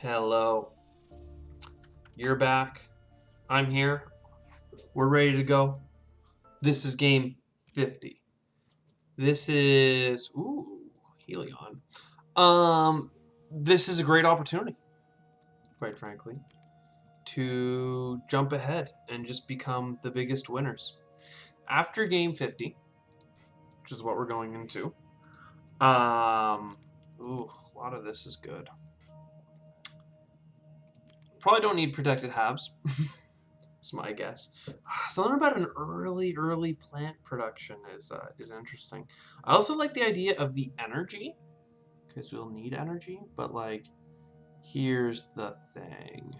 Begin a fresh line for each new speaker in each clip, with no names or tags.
Hello. You're back. I'm here. We're ready to go. This is game 50. This is Helion. This is a great opportunity, quite frankly, to jump ahead and just become the biggest winners. After game 50, which is what we're going into. A lot of this is good. Probably don't need protected halves. Is my guess. Something about an early plant production is interesting. I also like the idea of the energy, because we'll need energy. But like, here's the thing: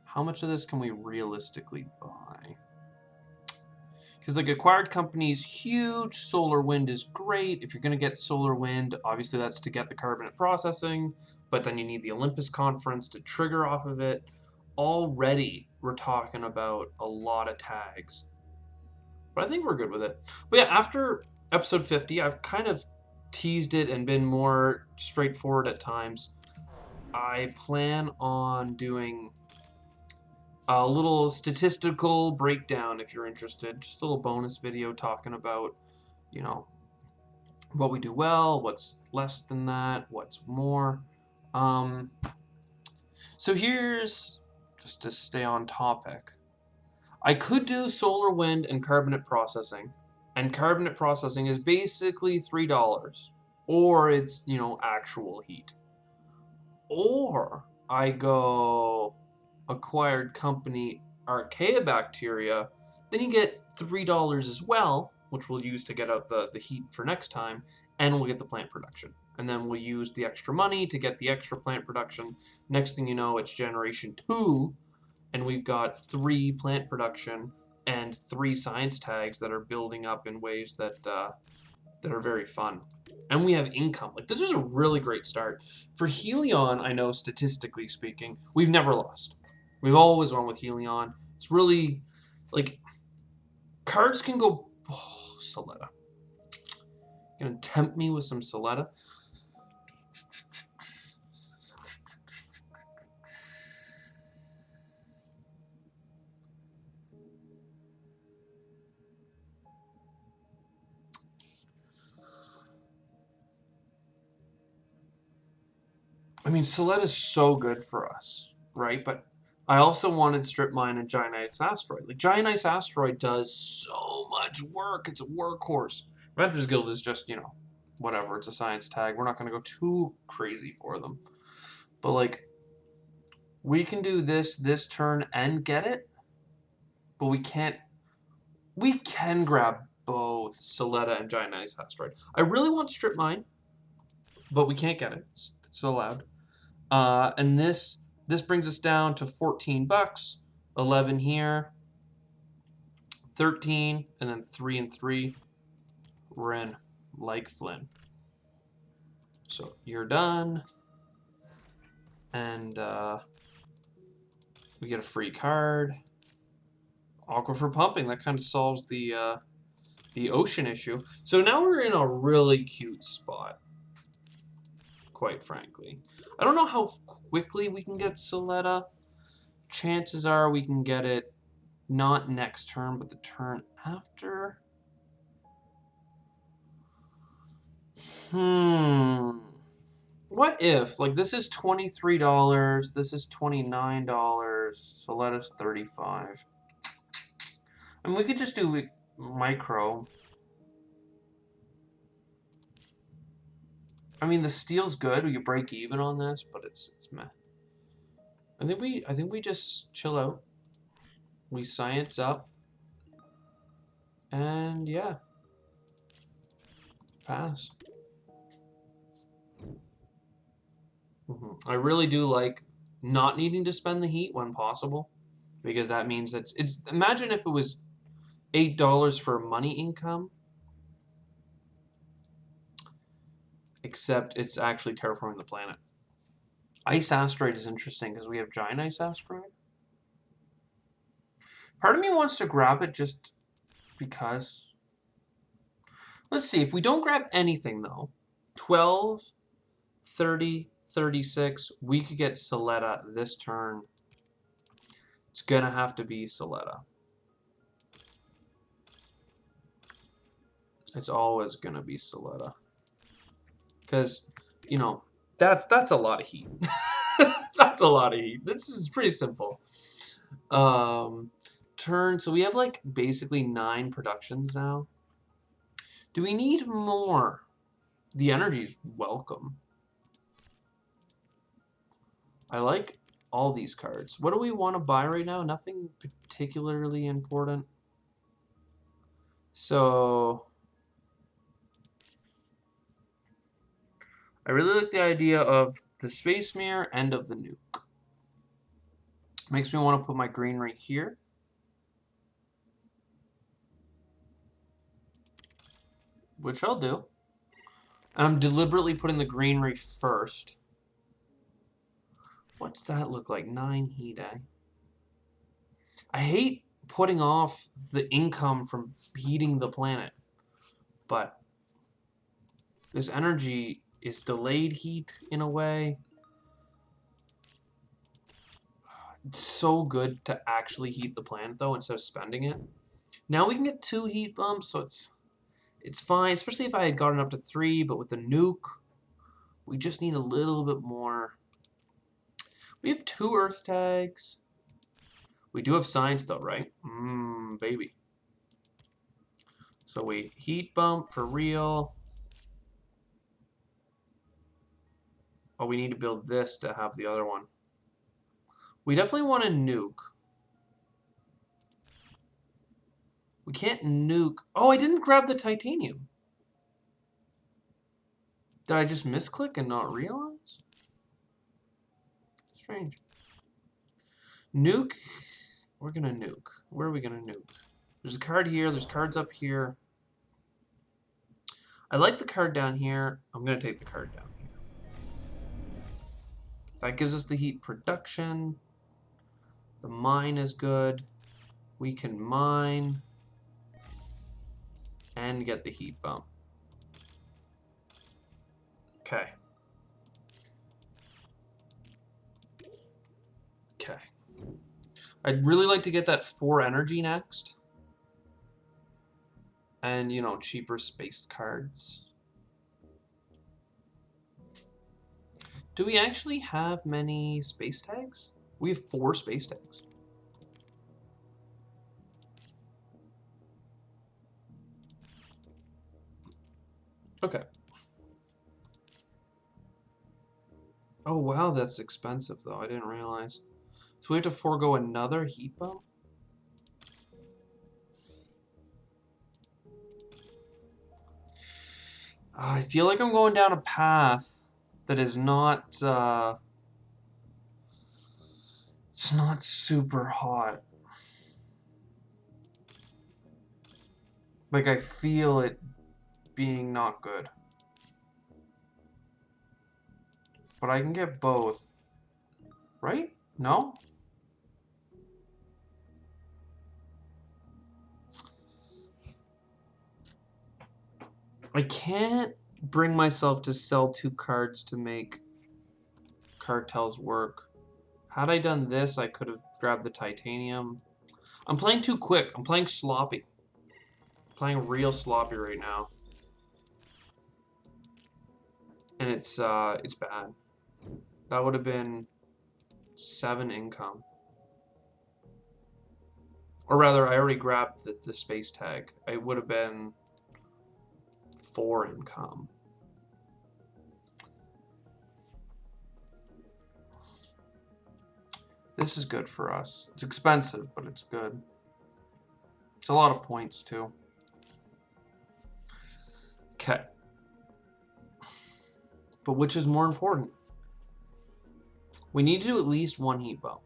how much of this can we realistically buy? Because like acquired companies, huge solar wind is great. If you're gonna get solar wind, obviously that's to get the carbonate processing, but then you need the Olympus conference to trigger off of it. Already we're talking about a lot of tags, but I think we're good with it. But yeah, after episode 50, I've kind of teased it and been more straightforward at times. I plan on doing a little statistical breakdown if you're interested. Just a little bonus video talking about, you know, what we do well, what's less than that, what's more. Um, so here's, just to stay on topic, I could do solar, wind, and carbonate processing. And carbonate processing is basically $3. Or it's, actual heat. Or I go acquired company Archaeobacteria, then you get $3 as well, which we'll use to get out the heat for next time, and we'll get the plant production. And then we'll use the extra money to get the extra plant production. Next thing you know, it's generation 2, and we've got 3 plant production and 3 science tags that are building up in ways that are very fun. And we have income. Like, this is a really great start. For Helion, I know statistically speaking, we've never lost. We've always won with Helion. It's really, like, cards can go... Oh, Soletta. Gonna tempt me with some Soletta? I mean, Soletta is so good for us, right? But I also wanted Strip Mine and Giant Ice Asteroid. Like, Giant Ice Asteroid does so much work. It's a workhorse. Adventures Guild is just, whatever. It's a science tag. We're not going to go too crazy for them. But, like, we can do this turn and get it. But we can't... We can grab both Soletta and Giant Ice Asteroid. I really want Strip Mine, but we can't get it. It's still allowed. And this brings us down to $14, 11 here, 13, and then 3 and 3. We're in, like Flynn. So you're done, and we get a free card. Aquifer Pumping, that kind of solves the ocean issue. So now we're in a really cute spot, quite frankly. I don't know how quickly we can get Soletta. Chances are we can get it not next turn, but the turn after. What if, like, this is $23, this is $29, Soletta's $35. I mean, we could just do micro. I mean, the steel's good. We could break even on this, but it's meh. I think we just chill out. We science up. And yeah. Pass. I really do like not needing to spend the heat when possible, because that means it's imagine if it was $8 for money income, except it's actually terraforming the planet. Ice Asteroid is interesting because we have Giant Ice Asteroid. Part of me wants to grab it just because. Let's see, if we don't grab anything though, 12, 30, 36. We could get Soletta this turn. It's gonna have to be Soletta. It's always gonna be Soletta. Because, you know, that's a lot of heat. That's a lot of heat. This is pretty simple. Turn, so we have like basically 9 productions now. Do we need more? The energy's welcome. I like all these cards. What do we want to buy right now? Nothing particularly important. So I really like the idea of the Space Mirror and of the Nuke. Makes me want to put my green right here. Which I'll do. And I'm deliberately putting the green right first. What's that look like? 9 heat, eh? I hate putting off the income from heating the planet. But this energy is delayed heat in a way. It's so good to actually heat the planet, though, instead of spending it. Now we can get 2 heat bumps, so it's fine, especially if I had gotten up to 3, but with the nuke, we just need a little bit more. We have 2 Earth tags. We do have science, though, right? Baby. So we heat bump for real. Oh, we need to build this to have the other one. We definitely want a nuke. We can't nuke. Oh, I didn't grab the titanium. Did I just misclick and not realize? Strange. Nuke. We're gonna nuke. Where are we gonna nuke? There's a card here. There's cards up here. I like the card down here. I'm gonna take the card down here. That gives us the heat production. The mine is good. We can mine and get the heat bump. Okay. Okay. I'd really like to get that 4 energy next. And, you know, cheaper space cards. Do we actually have many space tags? We have 4 space tags. Okay. Oh, wow, that's expensive, though. I didn't realize. So we have to forego another heat bump? I feel like I'm going down a path that is not, it's not super hot. Like, I feel it being not good. But I can get both. Right? No? I can't bring myself to sell 2 cards to make cartels work. Had I done this, I could have grabbed the titanium. I'm playing too quick. I'm playing sloppy. I'm playing real sloppy right now. And it's bad. That would have been 7 income. Or rather, I already grabbed the space tag. It would have been 4 income. This is good for us. It's expensive, but it's good. It's a lot of points, too. Okay. But which is more important? We need to do at least 1 heat bump.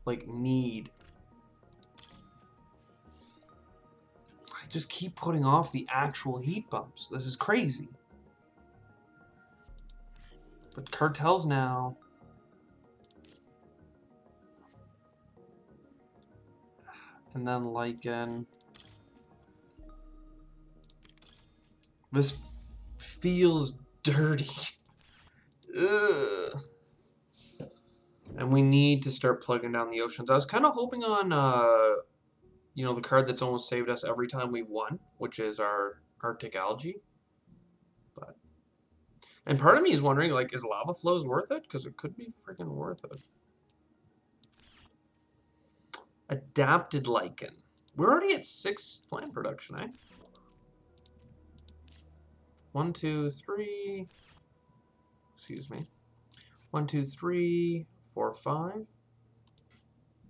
Like, need. I just keep putting off the actual heat bumps. This is crazy. But cartels now. And then Lycan. This feels dirty. Ugh. And we need to start plugging down the oceans. I was kind of hoping on, you know, the card that's almost saved us every time we won, which is our Arctic Algae. But, and part of me is wondering, like, is Lava Flows worth it? Because it could be freaking worth it. Adapted Lichen. We're already at 6 plant production, eh? 1, 2, 3. Excuse me. 1, 2, 3, 4, 5,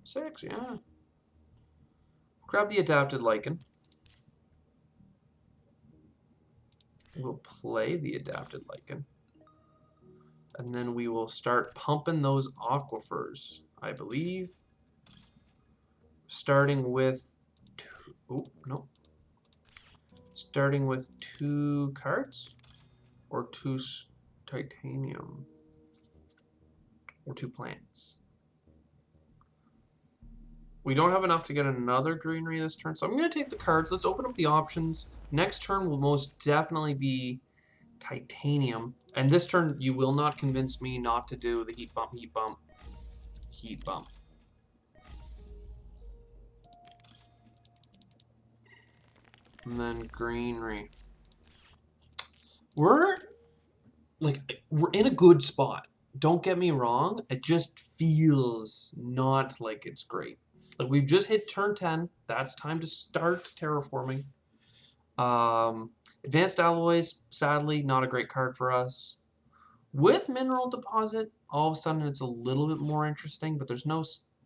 6. Yeah. Grab the Adapted Lichen. We'll play the Adapted Lichen. And then we will start pumping those aquifers, I believe. Starting with starting with 2 cards or 2 titanium or 2 plants. We don't have enough to get another greenery this turn, so I'm going to take the cards. Let's open up the options. Next turn will most definitely be titanium. And this turn, you will not convince me not to do the heat bump, heat bump, heat bump. And then greenery. We're in a good spot. Don't get me wrong. It just feels not like it's great. Like we've just hit turn 10. That's time to start terraforming. Advanced Alloys, sadly, not a great card for us. With Mineral Deposit, all of a sudden it's a little bit more interesting, but there's no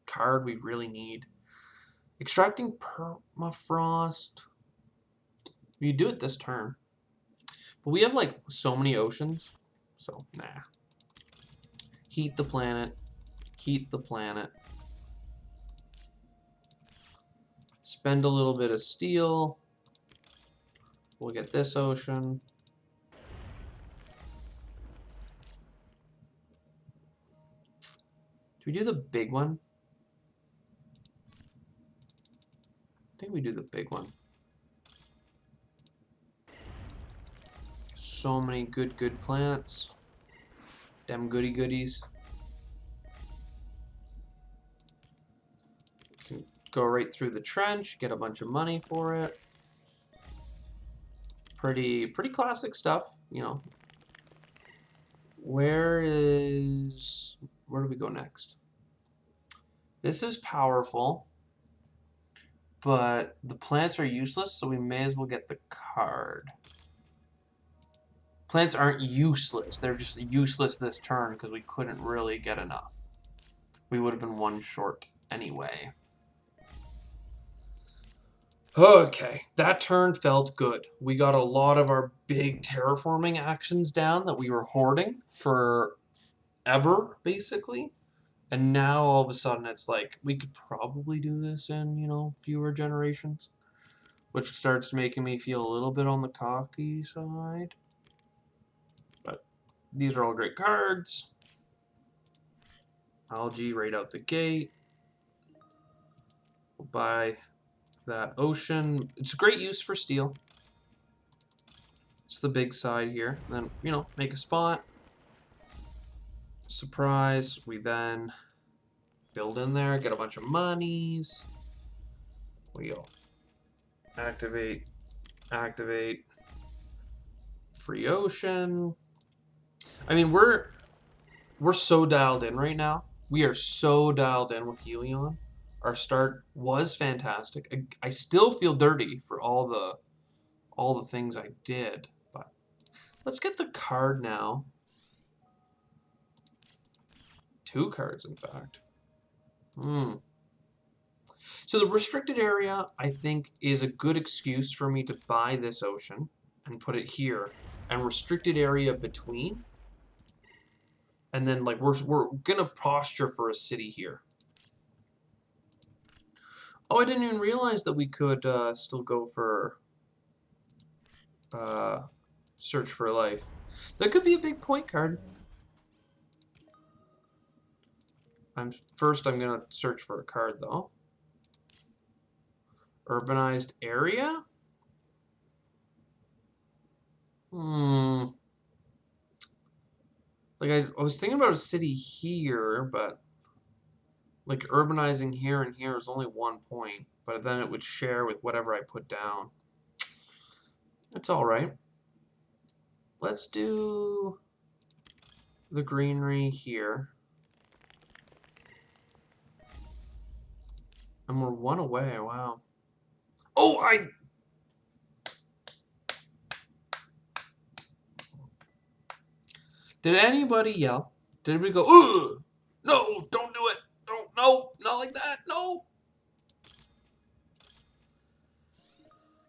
card we really need. Extracting Permafrost. You do it this turn. But we have like so many oceans, so nah. Heat the planet. Heat the planet. Spend a little bit of steel. We'll get this ocean. Do we do the big one? I think we do the big one. So many good plants. Them goody goodies. Can go right through the trench, get a bunch of money for it. Pretty classic stuff, you know. Where do we go next? This is powerful, but the plants are useless, so we may as well get the card. Plants aren't useless. They're just useless this turn because we couldn't really get enough. We would have been 1 short anyway. Okay, that turn felt good. We got a lot of our big terraforming actions down that we were hoarding for ever, basically. And now all of a sudden it's like, we could probably do this in, you know, fewer generations. Which starts making me feel a little bit on the cocky side. But these are all great cards. Algae right out the gate. We'll buy that ocean. It's a great use for steel. It's the big side here. And then, you know, make a spot. Surprise. We then build in there, get a bunch of monies. We'll activate. Free ocean. I mean, we're so dialed in right now. We are so dialed in with Helion. Our start was fantastic. I still feel dirty for all the things I did, but let's get the card now. 2 cards, in fact. So the restricted area, I think, is a good excuse for me to buy this ocean and put it here, and restricted area between. And then, like, we're gonna posture for a city here. Oh, I didn't even realize that we could still go for Search for Life. That could be a big point card. First, I'm gonna search for a card though. Urbanized area. Like, I was thinking about a city here, but like urbanizing here and here is only 1 point, but then it would share with whatever I put down. It's all right. Let's do the greenery here. And we're 1 away. Wow. Oh, Did anybody yell? Did anybody go, ugh! No, don't do it. Don't, no, not like that. No.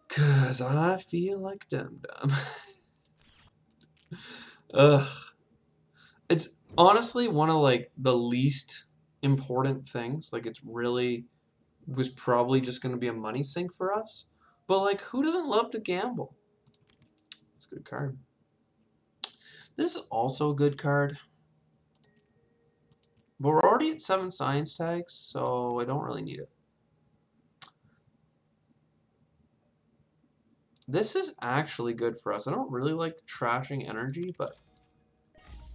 Cause I feel like dum-dum. Ugh. It's honestly one of like the least important things. Like it's really was probably just gonna be a money sink for us. But like who doesn't love to gamble? It's a good card. This is also a good card. But we're already at 7 science tags, so I don't really need it. This is actually good for us. I don't really like trashing energy, but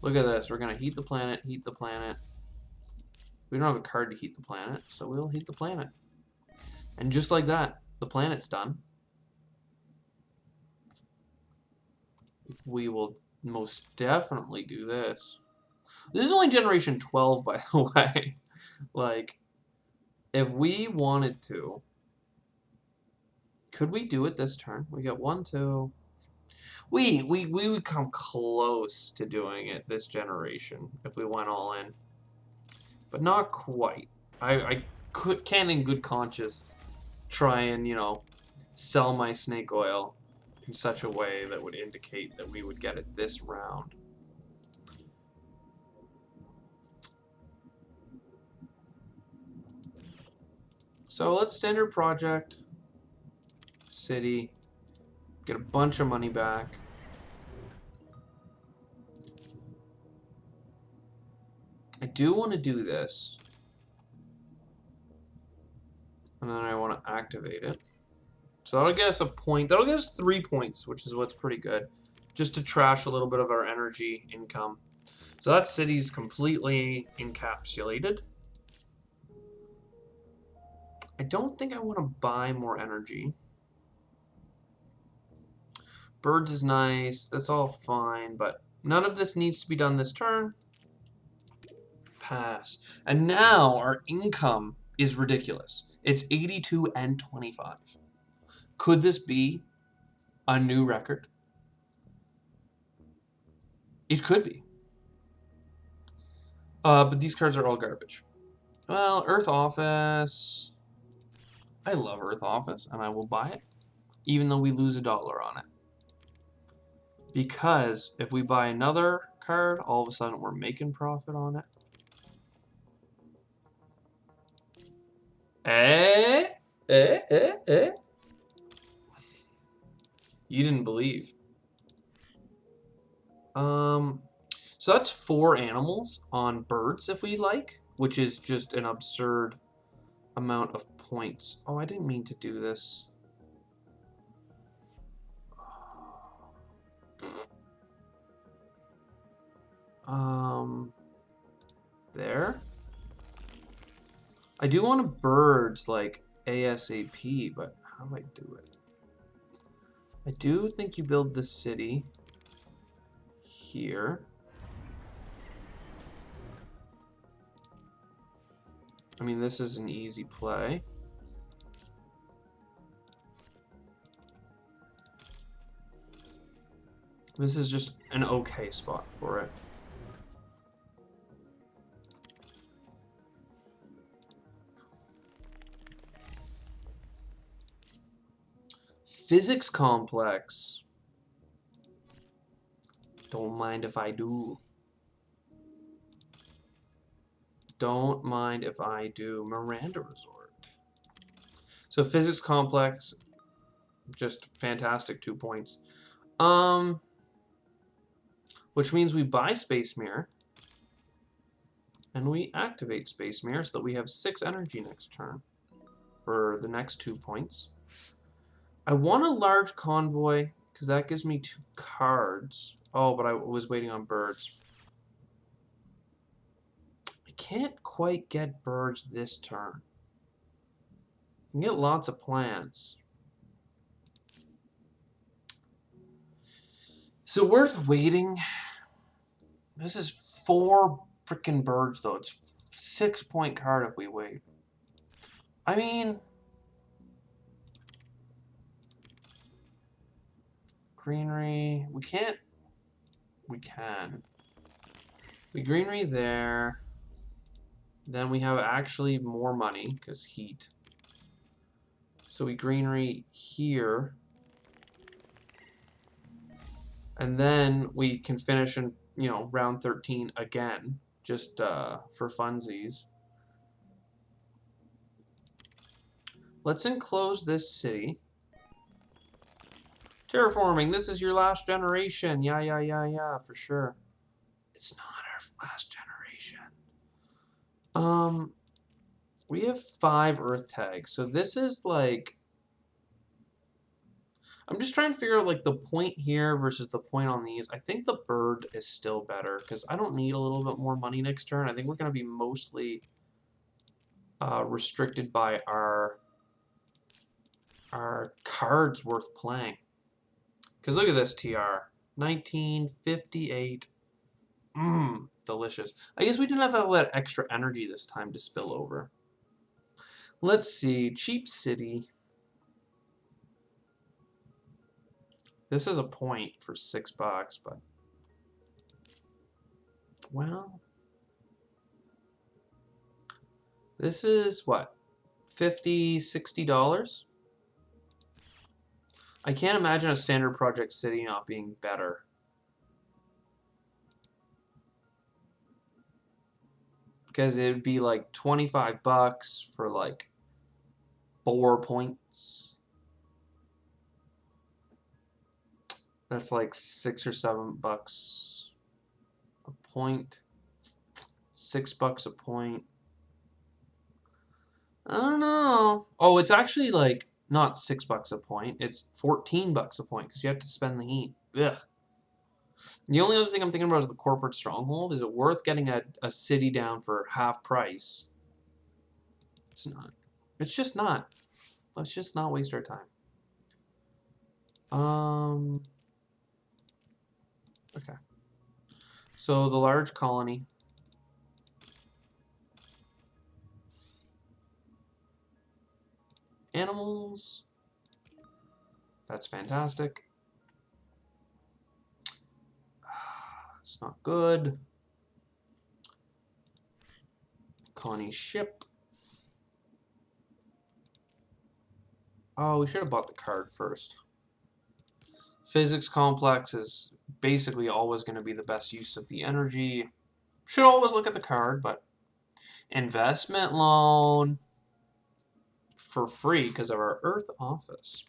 look at this. We're going to heat the planet, heat the planet. We don't have a card to heat the planet, so we'll heat the planet. And just like that, the planet's done. We will most definitely do this. This is only generation 12, by the way. Like, if we wanted to, could we do it this turn? We got 1, 2. We would come close to doing it this generation if we went all in. But not quite. I can't in good conscience try and, you know, sell my snake oil in such a way that would indicate that we would get it this round. So let's standard project, city, get a bunch of money back. I do want to do this. And then I want to activate it. So that'll get us a point. That'll get us 3 points, which is what's pretty good. Just to trash a little bit of our energy income. So that city's completely encapsulated. I don't think I want to buy more energy. Birds is nice. That's all fine, but none of this needs to be done this turn. Pass. And now our income is ridiculous. It's 82 and 25. Could this be a new record? It could be. But these cards are all garbage. Well, Earth Office. I love Earth Office, and I will buy it, even though we lose $1 on it. Because if we buy another card, all of a sudden we're making profit on it. You didn't believe. So that's 4 animals on birds if we like, which is just an absurd amount of points. Oh, I didn't mean to do this. There. I do want birds like ASAP, but how do I do it? I do think you build the city here. I mean, this is an easy play. This is just an okay spot for it. Physics complex. Don't mind if I do. Don't mind if I do. Miranda Resort. So physics complex, just fantastic 2 points. Which means we buy Space Mirror. And we activate Space Mirror so that we have 6 energy next turn. For the next 2 points. I want a large convoy, because that gives me 2 cards. Oh, but I was waiting on birds. can't quite get birds this turn. You can get lots of plants. So worth waiting. This is 4 freaking birds, though. It's 6-point card if we wait. I mean, greenery. We can't. We can. We greenery there. Then we have actually more money because heat. So we greenery here. And then we can finish in, you know, round 13 again, just for funsies. Let's enclose this city. Terraforming, this is your last generation. Yeah, for sure. It's not our last generation. We have 5 Earth tags, so this is like... I'm just trying to figure out like the point here versus the point on these. I think the bird is still better because I don't need a little bit more money next turn. I think we're going to be mostly restricted by our cards worth playing. Because look at this TR. 1958. Delicious. I guess we didn't have all that extra energy this time to spill over. Let's see. Cheap city. This is a point for $6, but... Well... This is, what? $50, $60? I can't imagine a standard project city not being better. Because it would be like $25 for like 4 points. That's like $6 or $7 a point. $6 a point. I don't know. Oh, it's actually like not $6 a point. It's $14 a point because you have to spend the heat. Ugh. The only other thing I'm thinking about is the corporate stronghold. Is it worth getting a city down for half price? It's not. It's just not. Let's just not waste our time. Okay. So the large colony. Animals. That's fantastic. It's not good. Colony ship. Oh, we should have bought the card first. Physics complex is basically always going to be the best use of the energy. Should always look at the card, but investment loan for free because of our Earth office.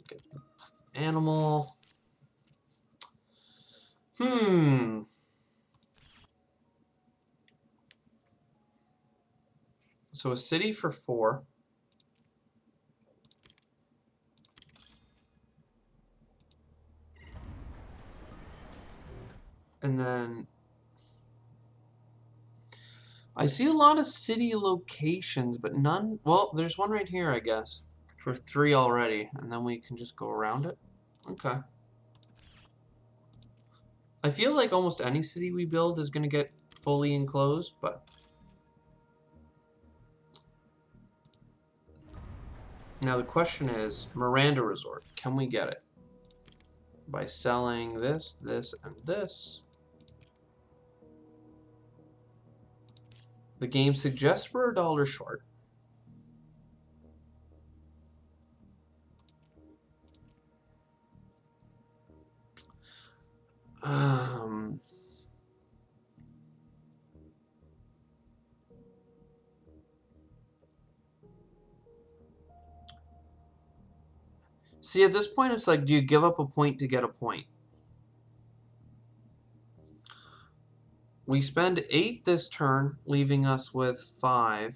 Get the animal. So a city for 4. And then I see a lot of city locations, but none. Well, there's one right here, I guess, for 3 already, and then we can just go around it. Okay. I feel like almost any city we build is going to get fully enclosed, but now the question is, Miranda Resort, can we get it? By selling this, this, and this. The game suggests we're $1 short. See, at this point, it's like, do you give up a point to get a point? We spend 8 this turn, leaving us with 5.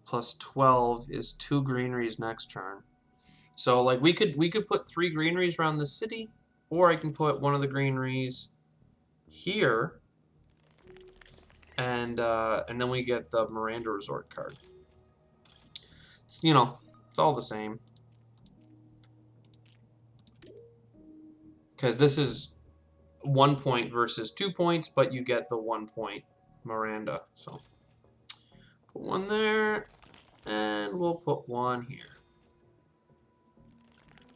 Plus 12 is 2 greeneries next turn. So, like, we could put 3 greeneries around the city, or I can put one of the greeneries here, and then we get the Miranda Resort card. It's, you know, it's all the same. Because this is 1 point versus 2 points, but you get the 1 point Miranda. So put one there, and we'll put one here.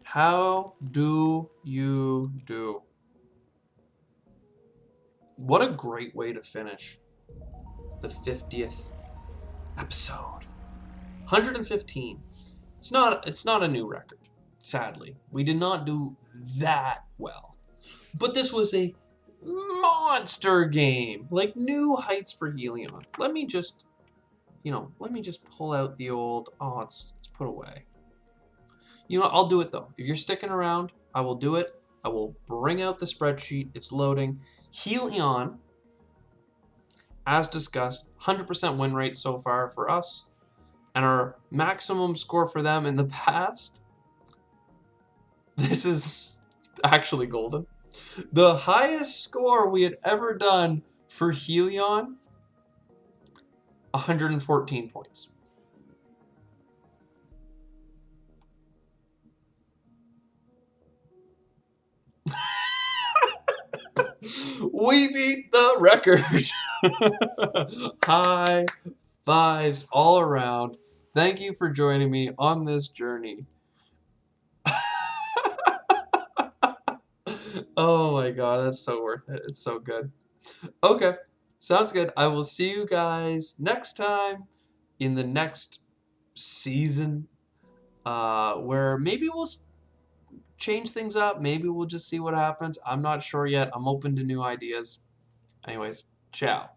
How do you do? What a great way to finish the 50th episode. 115. It's not a new record, sadly. We did not do that well. But this was a monster game. Like new heights for Helion. Let me just pull out the old, it's put away. You know what, I'll do it though. If you're sticking around, I will do it. I will bring out the spreadsheet. It's loading. Helion, as discussed, 100% win rate so far for us. And our maximum score for them in the past, this is actually golden. The highest score we had ever done for Helion, 114 points. We beat the record. High fives all around. Thank you for joining me on this journey. Oh my god, that's so worth it. It's so good. Okay, sounds good. I will see you guys next time in the next season, where maybe we'll change things up. Maybe we'll just see what happens. I'm not sure yet. I'm open to new ideas. Anyways, ciao.